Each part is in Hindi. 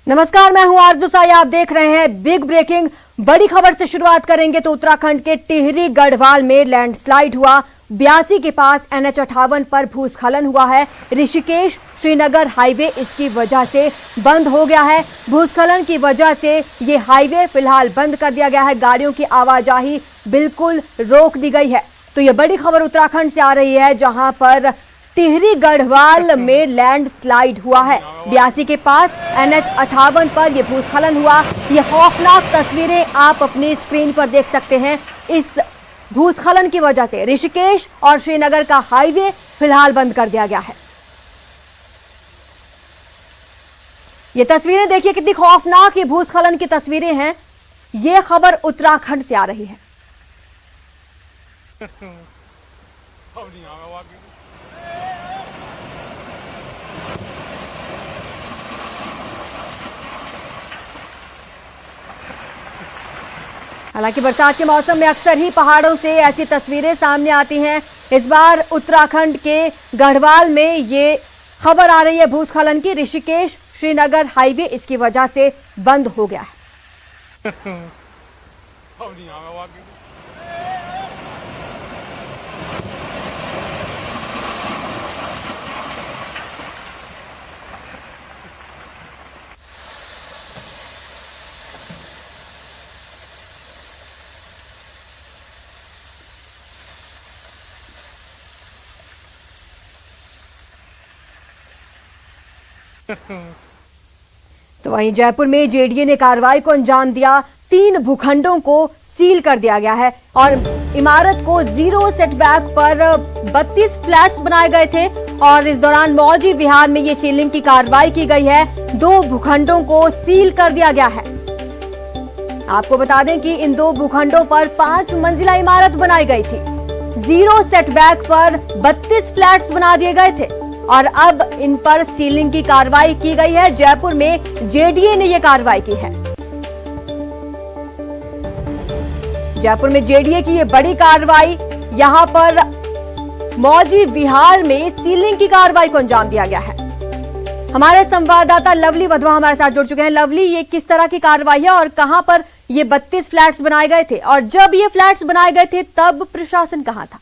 नमस्कार, मैं हूं आरजू साई। आप देख रहे हैं बिग ब्रेकिंग। बड़ी खबर से शुरुआत करेंगे तो उत्तराखंड के टिहरी गढ़वाल में लैंडस्लाइड हुआ। 82 के पास NH 58 पर भूस्खलन हुआ है। ऋषिकेश श्रीनगर हाईवे इसकी वजह से बंद हो गया है। भूस्खलन की वजह से ये हाईवे फिलहाल बंद कर दिया गया है। गाड़ियों की आवाजाही बिल्कुल रोक दी गई है। तो ये बड़ी खबर उत्तराखंड से आ रही है, जहां पर टिहरी गढ़वाल में लैंडस्लाइड हुआ है। 82 के पास NH 58 पर यह भूस्खलन हुआ। ये खौफनाक तस्वीरें आप अपनी स्क्रीन पर देख सकते हैं। इस भूस्खलन की वजह से ऋषिकेश और श्रीनगर का हाईवे फिलहाल बंद कर दिया गया है। ये तस्वीरें देखिए, कितनी खौफनाक ये भूस्खलन की तस्वीरें हैं। ये खबर उत्तराखंड से आ रही है। हालांकि बरसात के मौसम में अक्सर ही पहाड़ों से ऐसी तस्वीरें सामने आती हैं। इस बार उत्तराखंड के गढ़वाल में ये खबर आ रही है भूस्खलन की। ऋषिकेश श्रीनगर हाईवे इसकी वजह से बंद हो गया है। तो वहीं जयपुर में JDA ने कार्रवाई को अंजाम दिया। 3 भूखंडों को सील कर दिया गया है और इमारत को 0 सेटबैक पर 32 फ्लैट्स बनाए गए थे और इस दौरान मौजी विहार में ये सीलिंग की कार्रवाई की गई है। 2 भूखंडों को सील कर दिया गया है। आपको बता दें कि इन 2 भूखंडों पर 5 मंजिला इमारत बनाई गई थी। 0 सेटबैक पर 32 फ्लैट्स बना दिए गए थे और अब इन पर सीलिंग की कार्रवाई की गई है। जयपुर में JDA ने यह कार्रवाई की है। जयपुर में JDA की यह बड़ी कार्रवाई। यहां पर मौजी विहार में सीलिंग की कार्रवाई को अंजाम दिया गया है। हमारे संवाददाता लवली वधवा हमारे साथ जुड़ चुके हैं। लवली, ये किस तरह की कार्रवाई है और कहां पर ये 32 फ्लैट्स बनाए गए थे, और जब ये फ्लैट्स बनाए गए थे तब प्रशासन कहां था?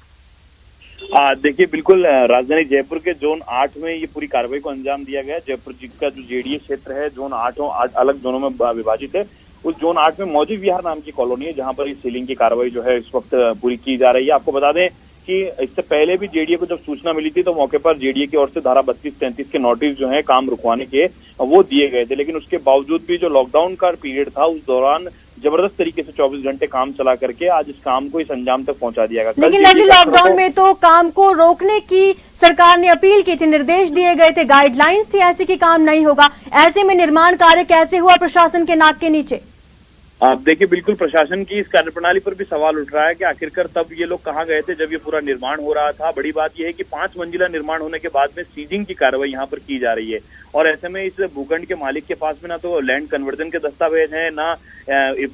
देखिए, बिल्कुल राजधानी जयपुर के जोन 8 में ये पूरी कार्रवाई को अंजाम दिया गया है। जयपुर का जो JDA क्षेत्र है, जोन 8 अलग जोनों में विभाजित है। उस जोन 8 में मौजी विहार नाम की कॉलोनी है, जहां पर ये सीलिंग की कार्रवाई जो है इस वक्त पूरी की जा रही है। आपको बता दें कि इससे पहले भी JDA को जब सूचना मिली थी तो मौके पर JDA की ओर से धारा 32-33 के नोटिस जो है काम रुकवाने के वो दिए गए थे, लेकिन उसके बावजूद भी जो लॉकडाउन का पीरियड था उस दौरान जबरदस्त तरीके से 24 घंटे काम चला करके आज इस काम को इस अंजाम तक पहुंचा दिया गया। लेकिन लॉकडाउन में तो काम को रोकने की सरकार ने अपील की थी, निर्देश दिए गए थे, गाइडलाइंस थी ऐसे कि काम नहीं होगा। ऐसे में निर्माण कार्य कैसे हुआ प्रशासन के नाक के नीचे? आप देखिए, बिल्कुल प्रशासन की इस कार्यप्रणाली पर भी सवाल उठ रहा है कि आखिरकार तब ये लोग कहाँ गए थे जब ये पूरा निर्माण हो रहा था। बड़ी बात यह है कि 5 मंजिला निर्माण होने के बाद में सीजिंग की कार्रवाई यहाँ पर की जा रही है और ऐसे में इस भूखंड के मालिक के पास में ना तो लैंड कन्वर्जन के दस्तावेज हैं, ना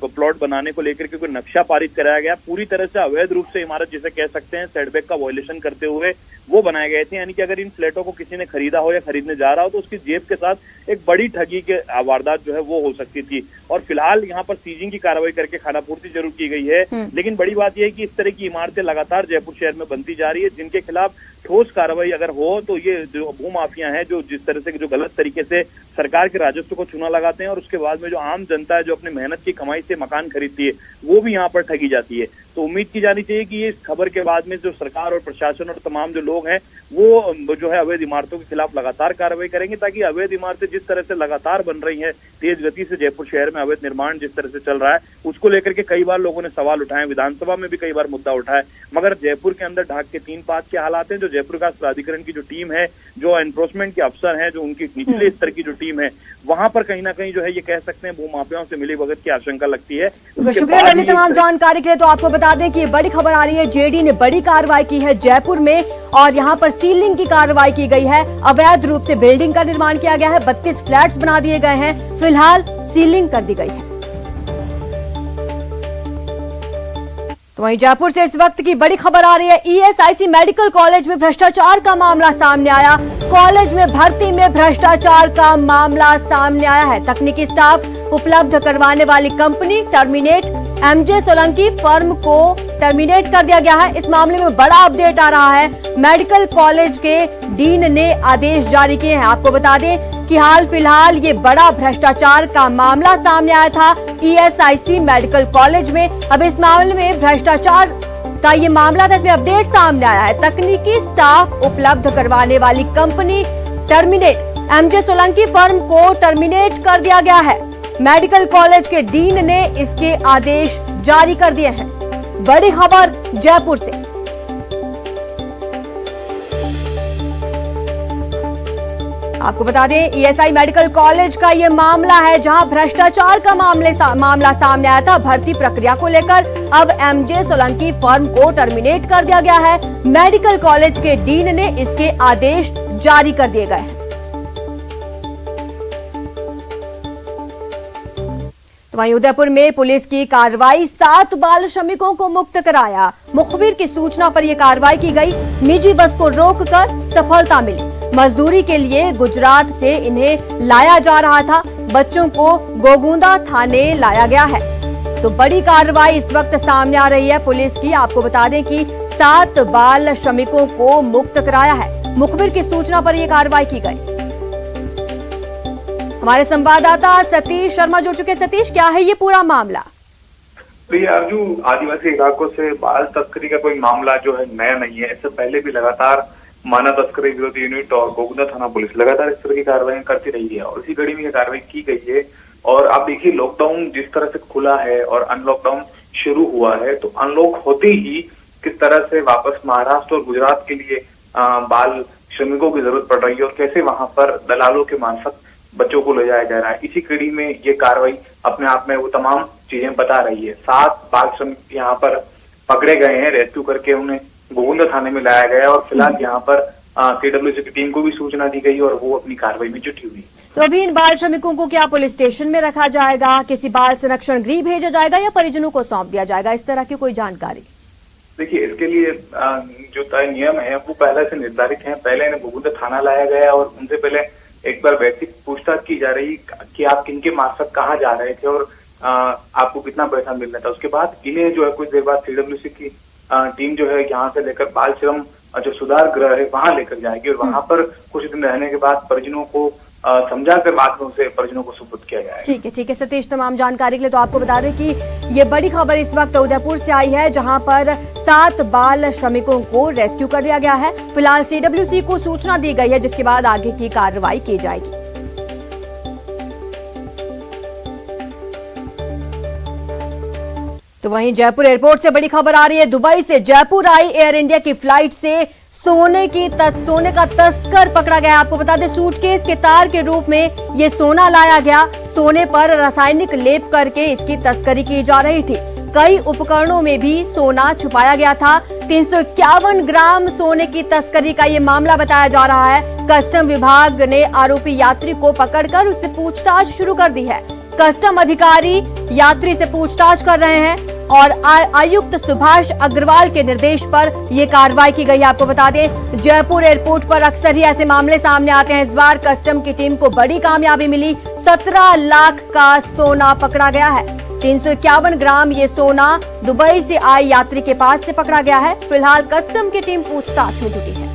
प्लॉट बनाने को लेकर के कोई नक्शा पारित कराया गया। पूरी तरह से अवैध रूप से इमारत जिसे कह सकते हैं सेटबैक का वायलेशन करते हुए वो बनाए गए थे। यानी कि अगर इन फ्लैटों को किसी ने खरीदा हो या खरीदने जा रहा हो तो उसकी जेब के साथ एक बड़ी ठगी के वारदात जो है वो हो सकती थी। और फिलहाल यहाँ पर सीजिंग की कार्रवाई करके खानापूर्ति जरूर की गई है, लेकिन बड़ी बात यह है कि इस तरह की इमारतें लगातार जयपुर शहर में बनती जा रही है, जिनके खिलाफ ठोस कार्रवाई अगर हो तो ये जो भूमाफिया हैं, जो जिस तरह से जो गलत तरीके से सरकार के राजस्व को चूना लगाते हैं और उसके बाद में जो आम जनता है जो अपनी मेहनत की कमाई से मकान खरीदती है वो भी यहाँ पर ठगी जाती है। तो उम्मीद की जानी चाहिए कि इस खबर के बाद में जो सरकार और प्रशासन और तमाम जो लोग हैं वो जो है अवैध इमारतों के खिलाफ लगातार कार्रवाई करेंगे, ताकि अवैध इमारतें जिस तरह से लगातार बन रही हैं तेज गति से जयपुर शहर में अवैध निर्माण जिस तरह से चल रहा है उसको लेकर के कई बार लोगों ने सवाल उठाए, विधानसभा में भी कई बार मुद्दा उठाया। मगर जयपुर के अंदर ढाक के 3 पात के हालात हैं। जो जयपुर विकास प्राधिकरण की जो टीम है, जो एनफोर्समेंट के अफसर हैं, जो उनकी निचले स्तर की जो टीम है, वहां पर कहीं ना कहीं जो है ये कह सकते हैं भूमाफियाओं से मिली भगत की आशंका लगती है। शुक्रिया लवली तमाम जानकारी के लिए। तो आपको बता दें कि ये बड़ी खबर आ रही है, JDA ने बड़ी कार्रवाई की है जयपुर में और यहाँ पर सीलिंग की कार्रवाई की गई है। अवैध रूप से बिल्डिंग का निर्माण किया गया है, 32 फ्लैट्स बना दिए गए हैं, फिलहाल सीलिंग कर दी गई है। तो वहीं जयपुर से इस वक्त की बड़ी खबर आ रही है, ESIC मेडिकल कॉलेज में भ्रष्टाचार का मामला सामने आया। कॉलेज में भर्ती में भ्रष्टाचार का मामला सामने आया है। तकनीकी स्टाफ उपलब्ध करवाने वाली company terminate, MJ Solanki firm को टर्मिनेट कर दिया गया है। इस मामले में बड़ा अपडेट आ रहा है। मेडिकल कॉलेज के डीन ने आदेश जारी किए हैं। आपको बता दें कि हाल फिलहाल ये बड़ा भ्रष्टाचार का मामला सामने आया था ईएसआईसी मेडिकल कॉलेज में। अब इस मामले में भ्रष्टाचार का ये मामला था, इसमें अपडेट सामने आया है। तकनीकी स्टाफ उपलब्ध करवाने वाली company terminate, MJ Solanki firm को टर्मिनेट कर दिया गया है। मेडिकल कॉलेज के डीन ने इसके आदेश जारी कर दिए हैं। बड़ी खबर जयपुर से। आपको बता दें ईएसआई मेडिकल कॉलेज का यह मामला है जहां भ्रष्टाचार का मामला सामने आया था। भर्ती प्रक्रिया को लेकर अब एमजे सोलंकी फर्म को टर्मिनेट कर दिया गया है। मेडिकल कॉलेज के डीन ने इसके आदेश जारी कर दिए गए हैं। तो वहीं उदयपुर में पुलिस की कार्रवाई, 7 बाल श्रमिकों को मुक्त कराया। मुखबिर की सूचना पर यह कार्रवाई की गई। निजी बस को रोककर सफलता मिली। मजदूरी के लिए गुजरात से इन्हें लाया जा रहा था। बच्चों को गोगुंदा थाने लाया गया है। तो बड़ी कार्रवाई इस वक्त सामने आ रही है पुलिस की। आपको बता दें कि 7 बाल श्रमिकों को मुक्त कराया है। मुखबिर की सूचना पर यह कार्रवाई की गई। हमारे संवाददाता सतीश शर्मा जुड़ चुके। सतीश, क्या है ये पूरा मामला? अर्जू, आदिवासी इलाकों से बाल तस्करी का कोई मामला जो है नया नहीं है। इससे पहले भी लगातार मानव तस्करी विरोधी यूनिट और गोगुंदा थाना पुलिस लगातार इस तरह की कार्रवाई करती रही है और इसी कड़ी में यह कार्रवाई की गई है। और आप देखिए, लॉकडाउन जिस तरह से खुला है और अनलॉकडाउन शुरू हुआ है, तो अनलॉक होते ही किस तरह से वापस महाराष्ट्र और गुजरात के लिए बाल श्रमिकों की जरूरत पड़ रही है और कैसे वहां पर दलालों के मार्फत बच्चों को ले जाया जा रहा है। इसी कड़ी में ये कार्रवाई अपने आप में वो तमाम चीजें बता रही है। 7 बाल श्रमिक यहाँ पर पकड़े गए हैं। रेस्क्यू करके उन्हें गोगुंदा थाने में लाया गया और फिलहाल यहाँ पर केडब्ल्यूसी की टीम को भी सूचना दी गई और वो अपनी कार्रवाई में जुटी हुई। तो अभी इन बाल श्रमिकों को क्या पुलिस स्टेशन में रखा जाएगा, किसी बाल संरक्षण गृह भेजा जाएगा या परिजनों को सौंप दिया जाएगा? इस तरह की कोई जानकारी? देखिए, इसके लिए जो तय नियम है वो पहले से निर्धारित है। पहले इन्हें गोगुंदा थाना लाया गया और उनसे पहले एक बार व्यक्तिगत पूछताछ की जा रही कि आप किनके मार्फत कहाँ जा रहे थे और आपको कितना पैसा मिल रहा था। उसके बाद इन्हें जो है कुछ देर बाद सीडब्ल्यूसी की टीम जो है यहाँ से लेकर बाल श्रम जो सुधार गृह है वहां लेकर जाएगी और वहां पर कुछ दिन रहने के बाद परिजनों को समझा कर बाद में उसे परिजनों को सुपुर्द किया जाएगा। ठीक है सतीश, तमाम जानकारी के लिए। तो आपको बता दें कि ये बड़ी खबर इस वक्त उदयपुर से आई है जहां पर 7 बाल श्रमिकों को रेस्क्यू कर लिया गया है। फिलहाल सीडब्ल्यूसी को सूचना दी गई है जिसके बाद आगे की कार्रवाई की जाएगी। तो वहीं जयपुर एयरपोर्ट से बड़ी खबर आ रही है। दुबई से जयपुर आई एयर इंडिया की फ्लाइट से सोने का तस्कर पकड़ा गया। आपको बता दें सूटकेस के तार के रूप में ये सोना लाया गया। सोने पर रासायनिक लेप करके इसकी तस्करी की जा रही थी। कई उपकरणों में भी सोना छुपाया गया था। 351 ग्राम सोने की तस्करी का ये मामला बताया जा रहा है। कस्टम विभाग ने आरोपी यात्री को पकड़कर उससे पूछताछ शुरू कर दी है। कस्टम अधिकारी यात्री से पूछताछ कर रहे हैं और आयुक्त सुभाष अग्रवाल के निर्देश पर यह कार्रवाई की गई। आपको बता दें जयपुर एयरपोर्ट पर अक्सर ही ऐसे मामले सामने आते हैं। इस बार कस्टम की टीम को बड़ी कामयाबी मिली। 17 लाख का सोना पकड़ा गया है। 351 ग्राम ये सोना दुबई से आए यात्री के पास से पकड़ा गया है। फिलहाल कस्टम की टीम पूछताछ में जुटी है।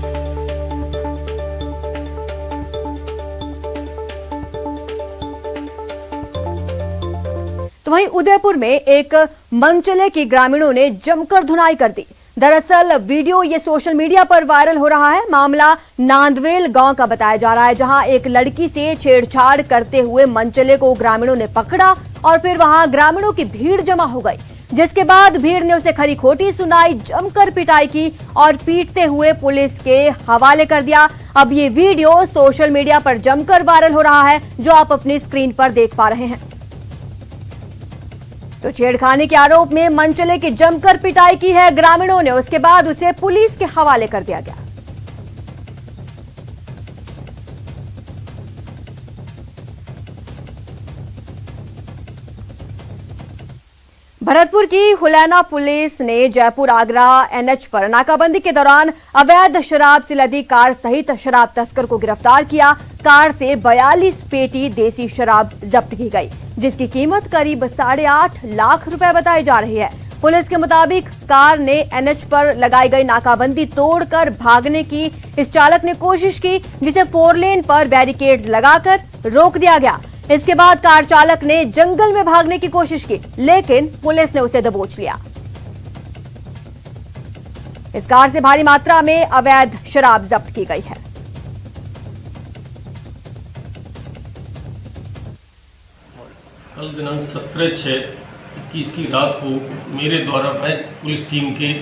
तो वहीं उदयपुर में एक मनचले की ग्रामीणों ने जमकर धुनाई कर दी। दरअसल वीडियो ये सोशल मीडिया पर वायरल हो रहा है। मामला नांदवेल गांव का बताया जा रहा है जहां एक लड़की से छेड़छाड़ करते हुए मनचले को ग्रामीणों ने पकड़ा और फिर वहां ग्रामीणों की भीड़ जमा हो गई, जिसके बाद भीड़ ने उसे खरी खोटी सुनाई, जमकर पिटाई की और पीटते हुए पुलिस के हवाले कर दिया। अब ये वीडियो सोशल मीडिया पर जमकर वायरल हो रहा है जो आप अपनी स्क्रीन पर देख पा रहे हैं। तो छेड़खानी के आरोप में मनचले की जमकर पिटाई की है ग्रामीणों ने। उसके बाद उसे पुलिस के हवाले कर दिया गया। भरतपुर की हुलैना पुलिस ने जयपुर आगरा एनएच पर नाकाबंदी के दौरान अवैध शराब से लदी कार सहित शराब तस्कर को गिरफ्तार किया। कार से 42 पेटी देसी शराब जब्त की गई, जिसकी कीमत करीब 8.5 लाख रुपए बताई जा रही है। पुलिस के मुताबिक कार ने एनएच पर लगाई गई नाकाबंदी तोड़कर भागने की इस चालक ने कोशिश की, जिसे 4 लेन पर बैरिकेड्स लगाकर रोक दिया गया। इसके बाद कार चालक ने जंगल में भागने की कोशिश की, लेकिन पुलिस ने उसे दबोच लिया। इस कार से भारी मात्रा में अवैध शराब जब्त की गई है। कल दिनांक 17/6/21 की रात को मेरे द्वारा पुलिस टीम के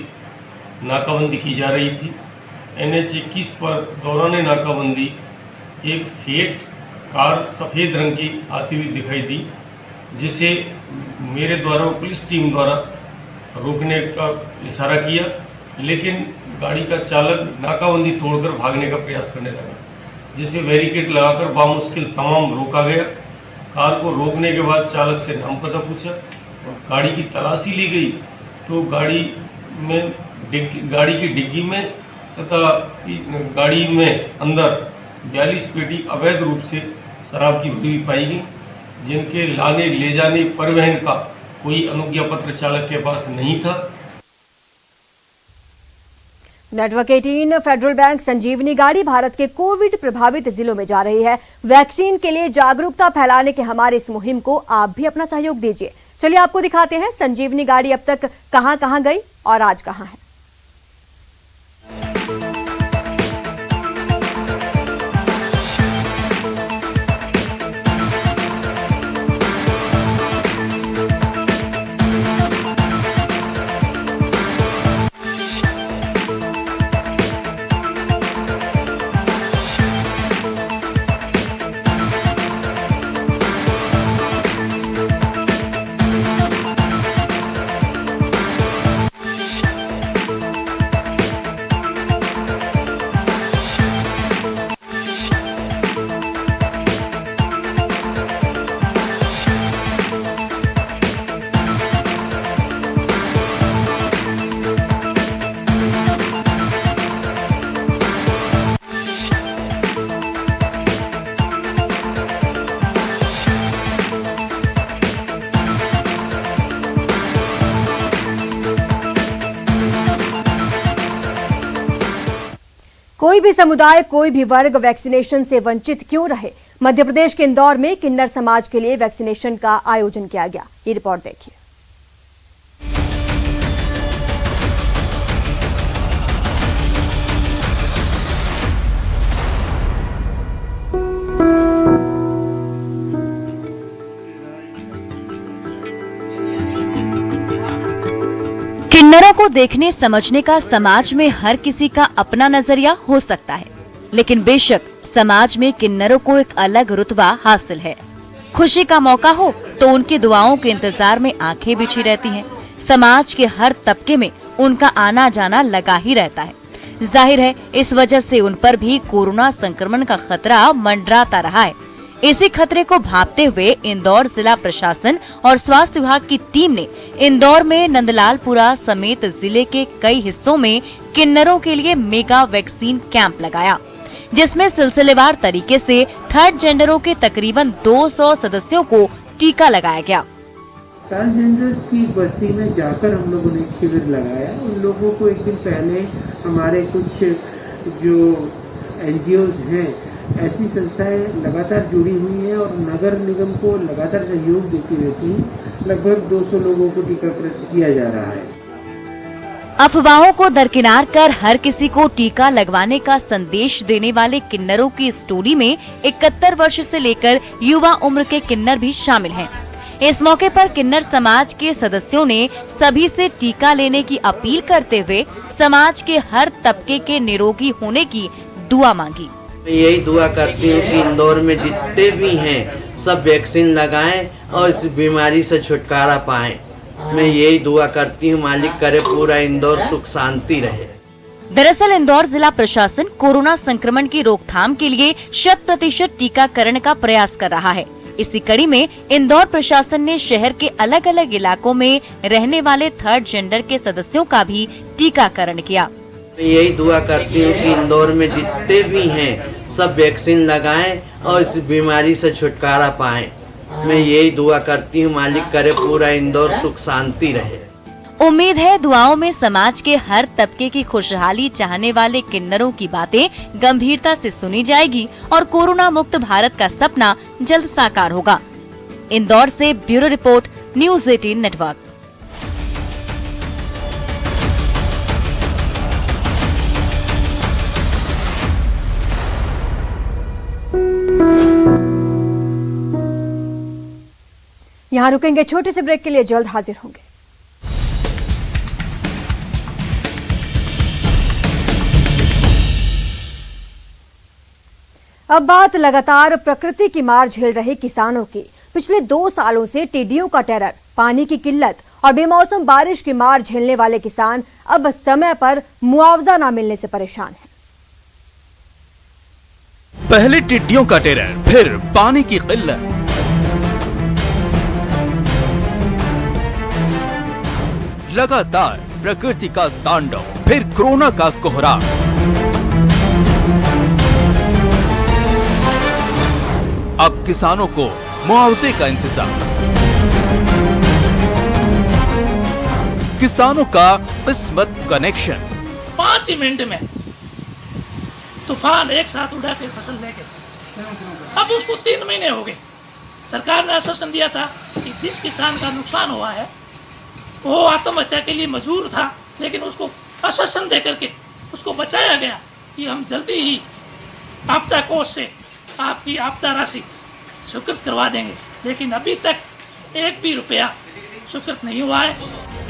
नाकाबंदी की जा रही थी। NH 21 पर दौरान नाकाबंदी एक फेट कार सफ़ेद रंग की आती हुई दिखाई दी, जिसे मेरे द्वारा पुलिस टीम द्वारा रोकने का इशारा किया, लेकिन गाड़ी का चालक नाकाबंदी तोड़कर भागने का प्रयास करने लगा, जिसे बैरिकेड लगाकर बामुश्किल तमाम रोका गया। कार को रोकने के बाद चालक से नाम पता पूछा और गाड़ी की तलाशी ली गई तो गाड़ी की डिग्गी में तथा गाड़ी में अंदर 42 पेटी अवैध रूप से शराब की भरी हुई पाई गई, जिनके लाने ले जाने परिवहन का कोई अनुज्ञा पत्र चालक के पास नहीं था। नेटवर्क 18 फेडरल बैंक संजीवनी गाड़ी भारत के कोविड प्रभावित जिलों में जा रही है। वैक्सीन के लिए जागरूकता फैलाने के हमारे इस मुहिम को आप भी अपना सहयोग दीजिए। चलिए आपको दिखाते हैं संजीवनी गाड़ी अब तक कहां गई और आज कहां है। कोई भी समुदाय, कोई भी वर्ग वैक्सीनेशन से वंचित क्यों रहे। मध्य प्रदेश के इंदौर में किन्नर समाज के लिए वैक्सीनेशन का आयोजन किया गया। ये रिपोर्ट देखिए। किन्नरों को देखने समझने का समाज में हर किसी का अपना नजरिया हो सकता है, लेकिन बेशक समाज में किन्नरों को एक अलग रुतबा हासिल है। खुशी का मौका हो तो उनकी दुआओं के इंतजार में आंखें बिछी रहती हैं। समाज के हर तबके में उनका आना जाना लगा ही रहता है। जाहिर है इस वजह से उन पर भी कोरोना संक्रमण का खतरा मंडराता रहा है। इसी खतरे को भांपते हुए इंदौर जिला प्रशासन और स्वास्थ्य विभाग की टीम ने इंदौर में नंदलालपुरा समेत जिले के कई हिस्सों में किन्नरों के लिए मेगा वैक्सीन कैंप लगाया, जिसमें सिलसिलेवार तरीके से थर्ड जेंडरों के तकरीबन 200 सदस्यों को टीका लगाया गया। ट्रांसजेंडर्स की बस्ती में जाकर हम लोगों ने शिविर लगाया। उन लोगों को एक दिन पहले हमारे कुछ जो NGOs हैं, ऐसी संस्थाएं लगातार जुड़ी हुई हैं और नगर निगम को लगातार सहयोग देती रहती हैं। लगभग 200 लोगों को टीकाकरण किया जा रहा है। अफवाहों को दरकिनार कर हर किसी को टीका लगवाने का संदेश देने वाले किन्नरों की स्टोरी में 71 वर्ष से लेकर युवा उम्र के किन्नर भी शामिल हैं। इस मौके पर किन्नर समाज के सदस्यों ने सभी से टीका लेने की अपील करते हुए समाज के हर तबके के निरोगी होने की दुआ मांगी। मैं यही दुआ करती हूँ कि इंदौर में जितने भी हैं सब वैक्सीन लगाएं और इस बीमारी से छुटकारा पाएं। मैं यही दुआ करती हूँ, मालिक करे पूरा इंदौर सुख शांति रहे। दरअसल इंदौर जिला प्रशासन कोरोना संक्रमण की रोकथाम के लिए 100% टीकाकरण का प्रयास कर रहा है। इसी कड़ी में इंदौर प्रशासन ने शहर के अलग अलग इलाकों में रहने वाले थर्ड जेंडर के सदस्यों का भी टीकाकरण किया। मैं यही दुआ करती हूँ कि इंदौर में जितने भी हैं सब वैक्सीन लगाएं और इस बीमारी से छुटकारा पाएं। मैं यही दुआ करती हूँ, मालिक करे पूरा इंदौर सुख शांति रहे। उम्मीद है दुआओं में समाज के हर तबके की खुशहाली चाहने वाले किन्नरों की बातें गंभीरता से सुनी जाएगी और कोरोना मुक्त भारत का सपना जल्द साकार होगा। इंदौर से ब्यूरो रिपोर्ट, न्यूज़ 18 नेटवर्क। यहाँ रुकेंगे छोटे से ब्रेक के लिए, जल्द हाजिर होंगे। अब बात लगातार प्रकृति की मार झेल रहे किसानों की। पिछले 2 सालों से टिड्डियों का टेरर, पानी की किल्लत और बेमौसम बारिश की मार झेलने वाले किसान अब समय पर मुआवजा न मिलने से परेशान हैं। पहले टिड्डियों का टेरर, फिर पानी की किल्लत। लगातार प्रकृति का तांडव, फिर कोरोना का कोहराम। अब किसानों को मुआवजे का इंतजार। किसानों का किस्मत कनेक्शन। 5 मिनट में तूफान एक साथ उड़ा के फसल ले गए। अब उसको 3 महीने हो गए। सरकार ने आश्वासन दिया था कि जिस किसान का नुकसान हुआ है वो आत्महत्या के लिए मजबूर था, लेकिन उसको आश्वासन देकर के उसको बचाया गया कि हम जल्दी ही आपदा कोष से आपकी आपदा राशि स्वीकृत करवा देंगे, लेकिन अभी तक 1 भी रुपया स्वीकृत नहीं हुआ है।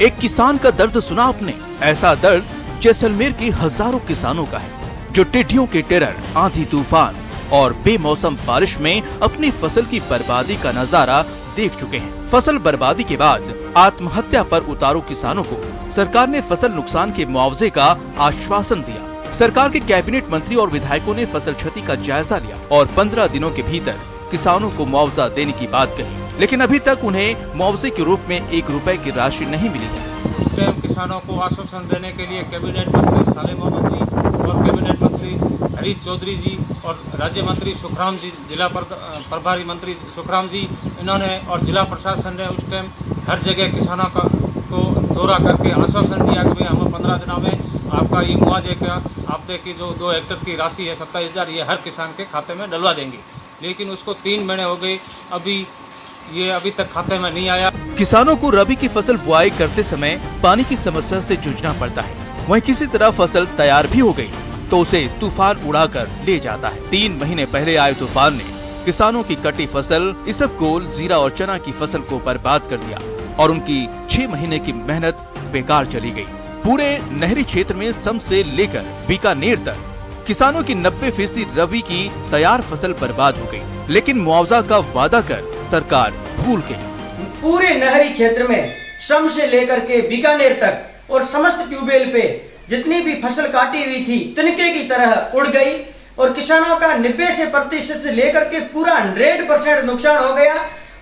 एक किसान का दर्द सुना आपने? ऐसा दर्द जैसलमेर के हजारों किसानों का है, जो टिड्डियों के टेरर, आंधी तूफान और बेमौसम बारिश में अपनी फसल की बर्बादी का नजारा देख चुके हैं। फसल बर्बादी के बाद आत्महत्या पर उतारू किसानों को सरकार ने फसल नुकसान के मुआवजे का आश्वासन दिया। सरकार के कैबिनेट मंत्री और विधायकों ने फसल क्षति का जायजा लिया और 15 दिनों के भीतर किसानों को मुआवजा देने की बात कही, लेकिन अभी तक उन्हें मुआवजे के रूप में 1 रुपए की राशि नहीं मिली है। उस टाइम किसानों को आश्वासन देने के लिए कैबिनेट मंत्री सालेह मोहम्मद जी और कैबिनेट मंत्री हरीश चौधरी जी और राज्य मंत्री सुखराम जी, जिला प्रभारी मंत्री सुखराम जी, इन्होंने और जिला प्रशासन ने उस टाइम हर जगह किसानों को दौरा करके आश्वासन दिया कि हम 15 दिनों में आपका ये मुआवजे का आपदे की जो 2 हेक्टेयर की राशि है 27,000, ये हर किसान के खाते में डलवा देंगे। लेकिन उसको 3 महीने हो गए, अभी तक खाते में नहीं आया। किसानों को रबी की फसल बुआई करते समय पानी की समस्या से जूझना पड़ता है। वहीं किसी तरह फसल तैयार भी हो गई तो उसे तूफान उड़ाकर ले जाता है। 3 महीने पहले आए तूफान ने किसानों की कटी फसल इसबगोल, जीरा और चना की फसल को बर्बाद कर दिया और उनकी 6 महीने की मेहनत बेकार चली गई। पूरे नहरी क्षेत्र में सम से लेकर बीकानेर तक किसानों की 90% रबी की तैयार फसल बर्बाद हो गई, लेकिन मुआवजा का वादा कर सरकार भूल गई। पूरे नहरी क्षेत्र में सम से लेकर के बीकानेर तक और समस्त ट्यूबवेल पे जितनी भी फसल काटी हुई थी तिनके की तरह उड़ गई और किसानों का 90% से लेकर के पूरा 100% नुकसान हो गया।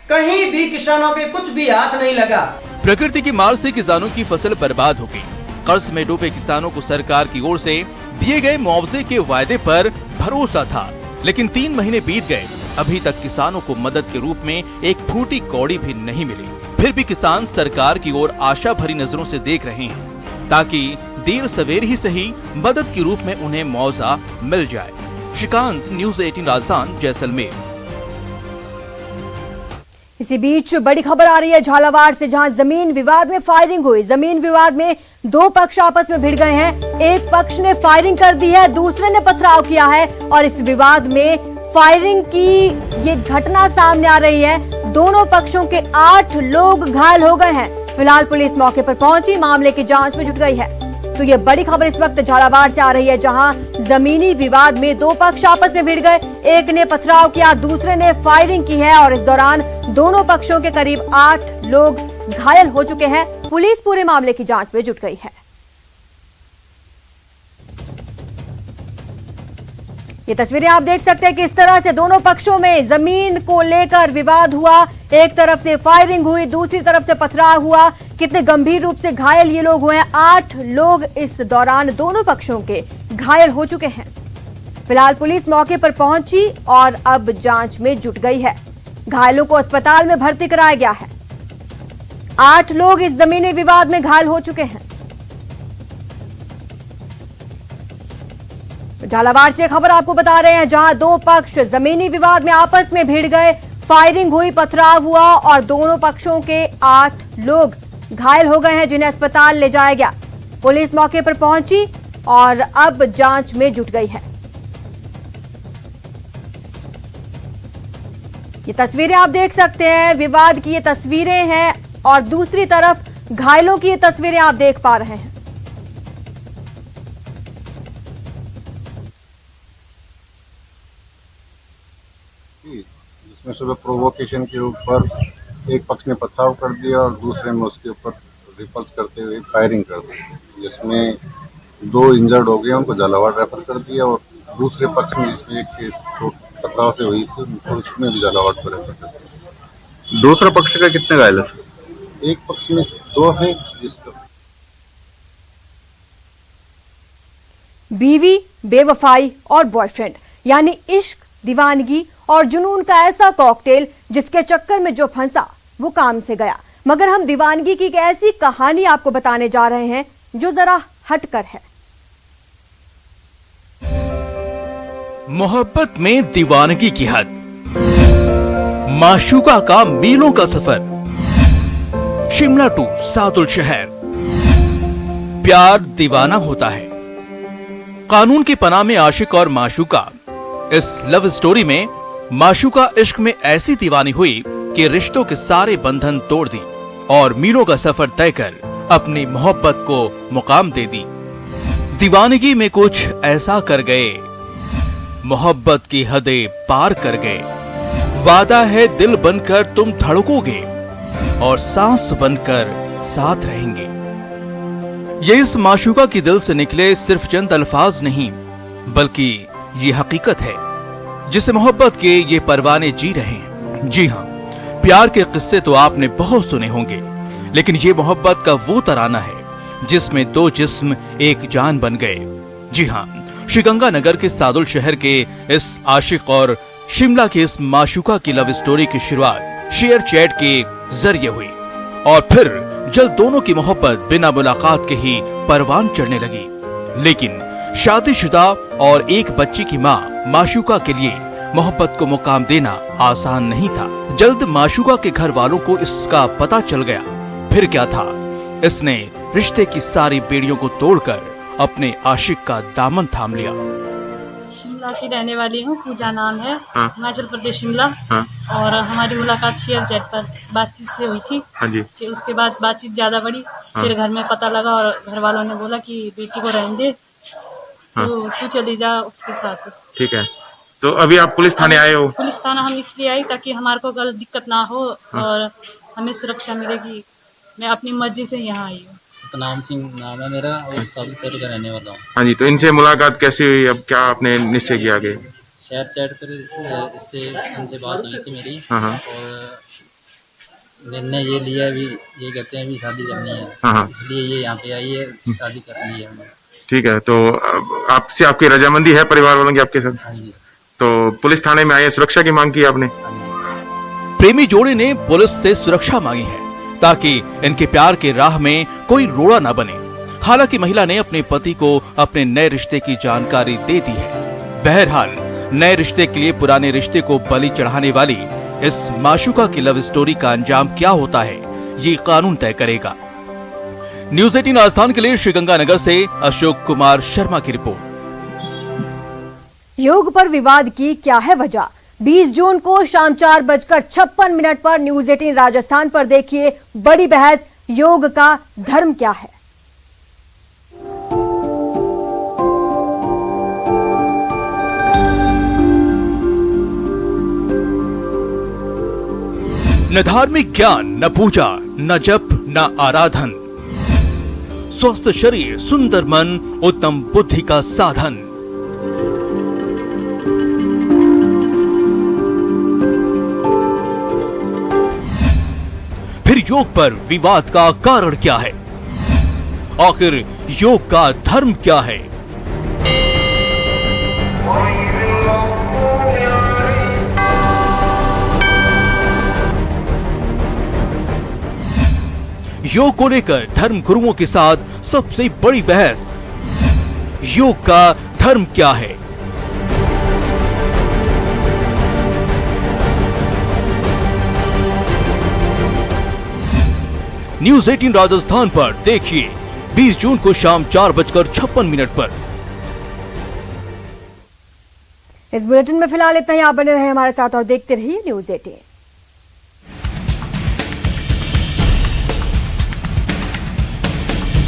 कहीं भी किसानों के कुछ भी हाथ नहीं लगा। प्रकृति की मार से किसानों की फसल बर्बाद हो गई। कर्ज में डूबे किसानों को सरकार की ओर से दिए गए मुआवजे के वायदे पर भरोसा था, लेकिन 3 महीने बीत गए, अभी तक किसानों को मदद के रूप में एक फूटी कौड़ी भी नहीं मिली। फिर भी किसान सरकार की ओर आशा भरी नजरों से देख रहे हैं ताकि देर सवेर ही सही मदद के रूप में उन्हें मुआवजा मिल जाए। श्रीकांत, न्यूज़ 18 राजस्थान, जैसलमेर। इसी बीच बड़ी खबर आ रही है झालावाड़ से, जहां जमीन विवाद में फायरिंग हुई। जमीन विवाद में 2 पक्ष आपस में भिड़ गए हैं। एक पक्ष ने फायरिंग कर दी है, दूसरे ने पथराव किया है और इस विवाद में फायरिंग की ये घटना सामने आ रही है। दोनों पक्षों के 8 लोग घायल हो गए हैं। फिलहाल पुलिस मौके पर पहुंची मामले की जांच में जुट गई है। तो ये बड़ी खबर इस वक्त झालावाड़ से आ रही है, जहां जमीनी विवाद में 2 पक्ष आपस में भिड़ गए। एक ने पथराव किया, दूसरे ने फायरिंग की है और इस दौरान दोनों पक्षों के करीब 8 लोग घायल हो चुके हैं। पुलिस पूरे मामले की जांच में जुट गई है। ये तस्वीरें आप देख सकते हैं किस तरह से दोनों पक्षों में जमीन को लेकर विवाद हुआ। एक तरफ से फायरिंग हुई, दूसरी तरफ से पथराव हुआ। कितने गंभीर रूप से घायल ये लोग हुए हैं। 8 लोग इस दौरान दोनों पक्षों के घायल हो चुके हैं। फिलहाल पुलिस मौके पर पहुंची और अब जांच में जुट गई है। घायलों को अस्पताल में भर्ती कराया गया है। 8 लोग इस जमीनी विवाद में घायल हो चुके हैं। झालावाड़ से खबर आपको बता रहे हैं, जहां दो पक्ष जमीनी विवाद में आपस में भिड़ गए। फायरिंग हुई, पथराव हुआ और दोनों पक्षों के 8 लोग घायल हो गए हैं, जिन्हें अस्पताल ले जाया गया। पुलिस मौके पर पहुंची और अब जांच में जुट गई है। ये तस्वीरें आप देख सकते हैं, विवाद की ये तस्वीरें हैं और दूसरी तरफ घायलों की ये तस्वीरें आप देख पा रहे हैं। जिसमें सुबह प्रोवोकेशन के ऊपर एक पक्ष ने पथराव कर दिया और दूसरे में उसके ऊपर रिपल्स करते हुए फायरिंग कर दी, जिसमें 2 इंजर्ड हो गए, उनको झालावाड़ रेफर कर दिया। और दूसरे पक्ष में जिसमें एक पथराव से हुई थी, उनको उसमें भी झालावाड़ को रेफर कर दिया। दूसरा पक्ष का कितने घायल है? एक पक्ष में 2 है, जिसका बीवी, बेवफाई और बॉयफ्रेंड, यानी इश्क, दीवानगी और जुनून का ऐसा कॉकटेल जिसके चक्कर में जो फंसा वो काम से गया। मगर हम दीवानगी की एक ऐसी कहानी आपको बताने जा रहे हैं जो जरा हटकर है। मोहब्बत में दीवानगी की हद, माशूका का मीलों का सफर, शिमला टू सादुल शहर। प्यार दीवाना होता है। कानून की पनाह में आशिक और माशूका। इस लव स्टोरी में माशूका इश्क में ऐसी दीवानी हुई कि रिश्तों के सारे बंधन तोड़ दी और मीलों का सफर तय कर अपनी मोहब्बत को मुकाम दे दी। दीवानगी में कुछ ऐसा कर गए, मोहब्बत की हदें पार कर गए। वादा है दिल बनकर तुम धड़कोगे और सांस बनकर साथ रहेंगे। ये इस माशूका की दिल से निकले सिर्फ चंद अल्फाज नहीं, बल्कि ये हकीकत है जिसे मोहब्बत के ये परवाने जी रहे हैं। जी हाँ, प्यार के किस्से तो आपने बहुत सुने होंगे, लेकिन ये मोहब्बत का वो तराना है जिसमें 2 जिस्म एक जान बन गए। जी हाँ, श्रीगंगानगर के सादुल शहर के इस आशिक और शिमला के इस माशूका की लव स्टोरी की शुरुआत शेयर चैट के जरिए हुई और फिर जल्द दोनों की मोहब्बत बिना मुलाकात के ही परवान चढ़ने लगी। लेकिन शादीशुदा और एक बच्ची की मां माशूका के लिए मोहब्बत को मुकाम देना आसान नहीं था। जल्द माशूका के घर वालों को इसका पता चल गया। फिर क्या था, इसने रिश्ते की सारी बेड़ियों को तोड़कर अपने आशिक का दामन थाम लिया। शिमला की रहने वाली हूँ, पूजा नाम है। हाँ। हिमाचल प्रदेश शिमला। हाँ। और हमारी मुलाकात शेयर चैट पर बातचीत से हुई थी। हाँ जी। कि उसके बाद बातचीत ज्यादा बढ़ी। हाँ। फिर घर में पता लगा और घर वालों ने बोला कि बेटी को रहने दे। हाँ। तो तू चली जा उसके साथ। ठीक है, तो अभी आप पुलिस थाने आए हो? पुलिस थाना हम इसलिए आई ताकि हमारे को कल दिक्कत ना हो। हाँ। और हमें सुरक्षा मिलेगी। मैं अपनी मर्जी से यहाँ आई हूँ। सतनाम सिंह नाम है मेरा और सादुल शहर का रहने वाला हूँ। हाँ जी, तो इनसे मुलाकात कैसी हुई? अब क्या आपने निश्चय किया आगे? शेयर चैट पर इससे इनसे बात हुई थी मेरी। हाँ। और निर्णय ये लिया भी, ये कहते हैं भी शादी करनी है। हाँ। इसलिए ये यहाँ पे आई है, शादी कर ली है हमने। ठीक है, तो आपसे आपकी रजामंदी है परिवार वालों की आपके साथ? हाँ जी। तो पुलिस थाने में आए, सुरक्षा की मांग की आपने? प्रेमी जोड़े ने पुलिस से सुरक्षा मांगी है ताकि इनके प्यार के राह में कोई रोड़ा न बने। हालांकि महिला ने अपने पति को अपने नए रिश्ते की जानकारी दे दी है। बहरहाल नए रिश्ते के लिए पुराने रिश्ते को बलि चढ़ाने वाली इस माशूका की लव स्टोरी का अंजाम क्या होता है, ये कानून तय करेगा। न्यूज़ 18 राजस्थान के लिए श्रीगंगानगर से अशोक कुमार शर्मा की रिपोर्ट। योग पर विवाद की क्या है वजह? 20 जून को शाम 4:56 पर न्यूज़ 18 राजस्थान पर देखिए बड़ी बहस, योग का धर्म क्या है। न धार्मिक ज्ञान, न पूजा, न जप, न आराधन। स्वस्थ शरीर, सुंदर मन, उत्तम बुद्धि का साधन। योग पर विवाद का कारण क्या है? आखिर योग का धर्म क्या है? योग को लेकर धर्म गुरुओं के साथ सबसे बड़ी बहस। योग का धर्म क्या है? न्यूज़ 18 राजस्थान पर देखिए 20 जून को शाम 4:56 पर। इस बुलेटिन में फिलहाल इतना ही। आप बने रहे हमारे साथ और देखते रहिए न्यूज़ 18।